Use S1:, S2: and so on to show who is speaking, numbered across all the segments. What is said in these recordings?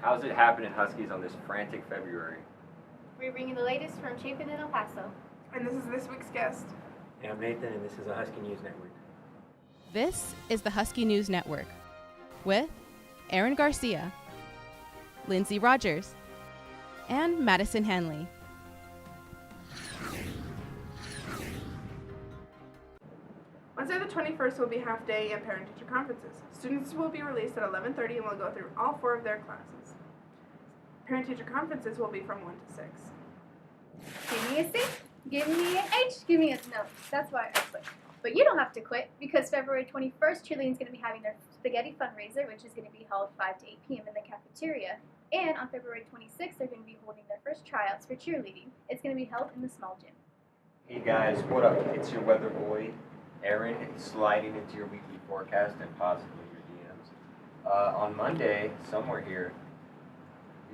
S1: How's it happening, Huskies, on this frantic February?
S2: We're bringing the latest from Chapin and El Paso.
S3: And this is this week's guest.
S4: And I'm Nathan, and this is the Husky News Network.
S5: This is the Husky News Network with Aaron Garcia, Lindsay Rogers, and Madison Hanley.
S3: Wednesday the 21st will be half-day and parent-teacher conferences. Students will be released at 11:30 and will go through all 4 of their classes. Parent-teacher conferences will be from 1 to 6.
S2: Give me a C, give me an H, give me a no. That's why I quit. But you don't have to quit because February 21st, cheerleading's going to be having their spaghetti fundraiser, which is going to be held 5 to 8 p.m. in the cafeteria. And on February 26th, they're going to be holding their first tryouts for cheerleading. It's going to be held in the small gym.
S1: Hey guys, what up? It's your weather boy, Aaron, sliding into your weekly forecast and possibly your DMs. On Monday, somewhere here,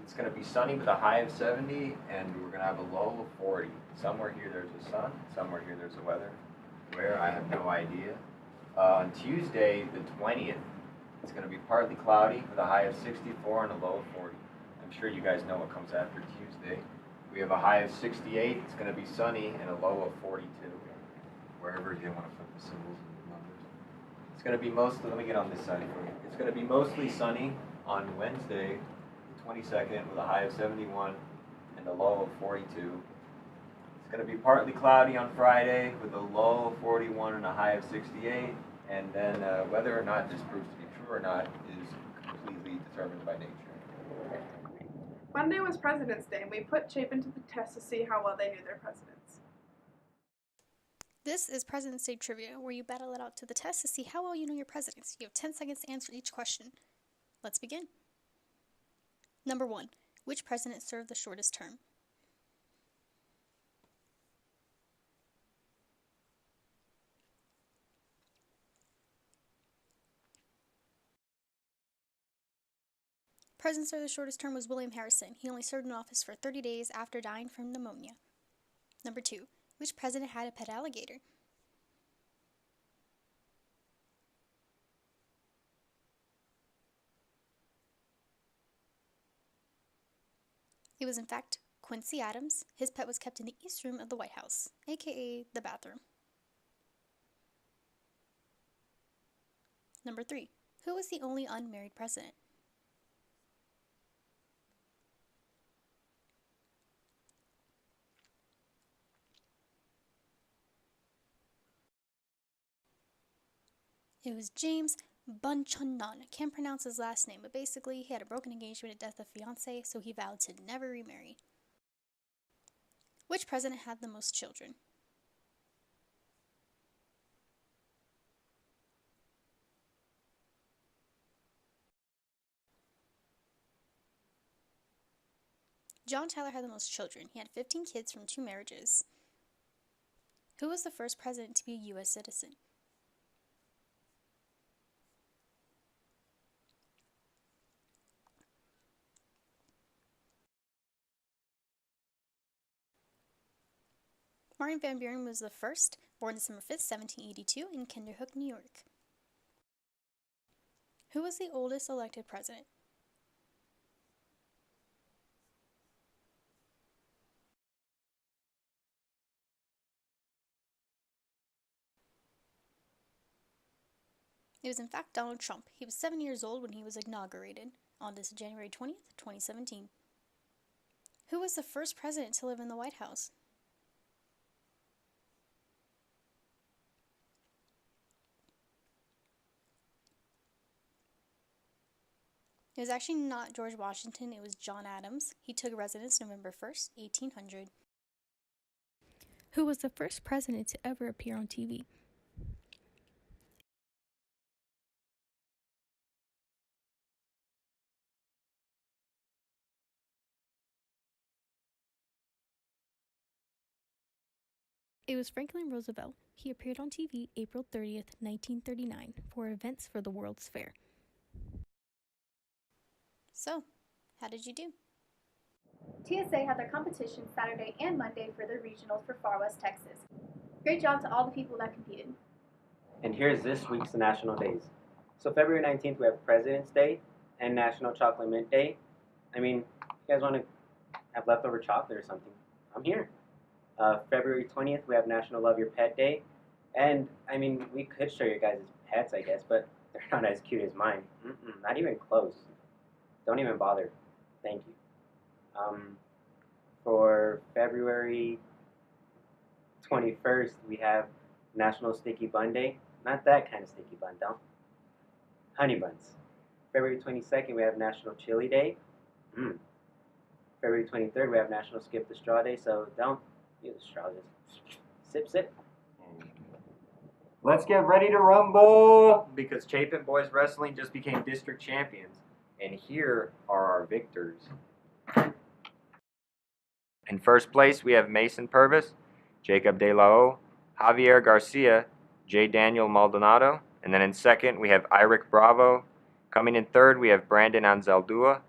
S1: it's going to be sunny with a high of 70, and we're going to have a low of 40. Somewhere here there's a sun, somewhere here there's a weather. Where, I have no idea. On Tuesday, the 20th, it's going to be partly cloudy with a high of 64 and a low of 40. I'm sure you guys know what comes after Tuesday. We have a high of 68, it's going to be sunny, and a low of 42. Wherever you want to put the symbols and the numbers. It's going to be mostly, let me get on this side for you. It's going to be mostly sunny on Wednesday, the 22nd, with a high of 71 and a low of 42. It's going to be partly cloudy on Friday with a low of 41 and a high of 68. And then whether or not this proves to be true or not is completely determined by nature.
S3: Monday was President's Day, and we put Chapin to the test to see how well they knew their presidents.
S6: This is President's Day Trivia, where you battle it out to the test to see how well you know your presidents. You have 10 seconds to answer each question. Let's begin. Number 1. Which president served the shortest term? President served the shortest term was William Harrison. He only served in office for 30 days after dying from pneumonia. Number 2. Which president had a pet alligator? It was in fact Quincy Adams. His pet was kept in the East Room of the White House, aka the bathroom. Number 3. Who was the only unmarried president? It was James Bunchanan. I can't pronounce his last name, but basically he had a broken engagement and death of fiancée, so he vowed to never remarry. Which president had the most children? John Tyler had the most children. He had 15 kids from 2 marriages. Who was the first president to be a U.S. citizen? Martin Van Buren was the first, born December 5th, 1782, in Kinderhook, New York. Who was the oldest elected president? It was in fact Donald Trump. He was 7 years old when he was inaugurated on this January 20th, 2017. Who was the first president to live in the White House? It was actually not George Washington, it was John Adams. He took residence November 1st, 1800. Who was the first president to ever appear on TV? It was Franklin Roosevelt. He appeared on TV April 30th, 1939 for events for the World's Fair. So, how did you do?
S2: TSA had their competition Saturday and Monday for their regionals for Far West Texas. Great job to all the people that competed.
S4: And here's this week's national days. So February 19th, we have President's Day and National Chocolate Mint Day. I mean, if you guys want to have leftover chocolate or something, I'm here. February 20th, we have National Love Your Pet Day. And, I mean, we could show your guys' pets, I guess, but they're not as cute as mine. Not even close. Don't even bother. Thank you. For February 21st, we have National Sticky Bun Day. Not that kind of sticky bun, don't. Honey buns. February 22nd, we have National Chili Day. February 23rd, we have National Skip the Straw Day, so don't use a straw, just sip, sip.
S1: Let's get ready to rumble! Because Chapin Boys Wrestling just became district champions. And here are our victors. In first place, we have Mason Purvis, Jacob De La O, Javier Garcia, J. Daniel Maldonado. And then in second, we have Iric Bravo. Coming in third, we have Brandon Anzaldua,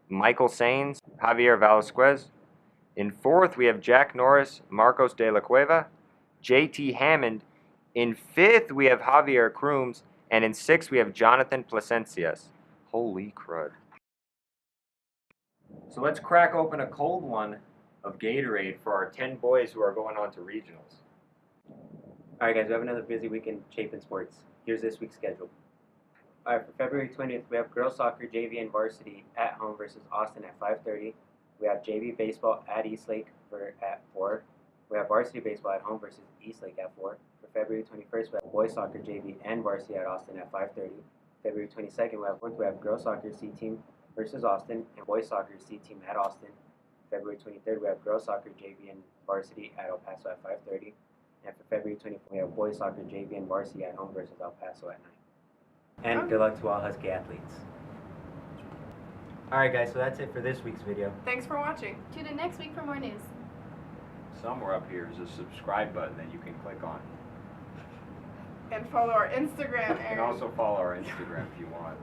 S1: Michael Sainz, Javier Velasquez. In fourth, we have Jack Norris, Marcos De La Cueva, J.T. Hammond. In fifth, we have Javier Crooms. And in sixth, we have Jonathan Plasencias. Holy crud. So let's crack open a cold one of Gatorade for our 10 boys who are going on to regionals.
S4: Alright guys, we have another busy week in Chapin sports. Here's this week's schedule. Alright, for February 20th, we have girls soccer, JV, and varsity at home versus Austin at 5:30. We have JV baseball at Eastlake at 4. We have varsity baseball at home versus Eastlake at 4. For February 21st, we have boys soccer, JV, and varsity at Austin at 5:30. February 22nd, we have girls soccer C team versus Austin and boys soccer C team at Austin. February 23rd, we have girls soccer, JV, and varsity at El Paso at 5:30. And for February 24th, we have boys soccer, JV, and varsity at home versus El Paso at 9. And good luck to all Husky athletes. Alright guys, so that's it for this week's video.
S3: Thanks for watching.
S2: Tune in next week for more news.
S1: Somewhere up here is a subscribe button that you can click on.
S3: And follow our Instagram.
S1: You can also follow our Instagram if you want.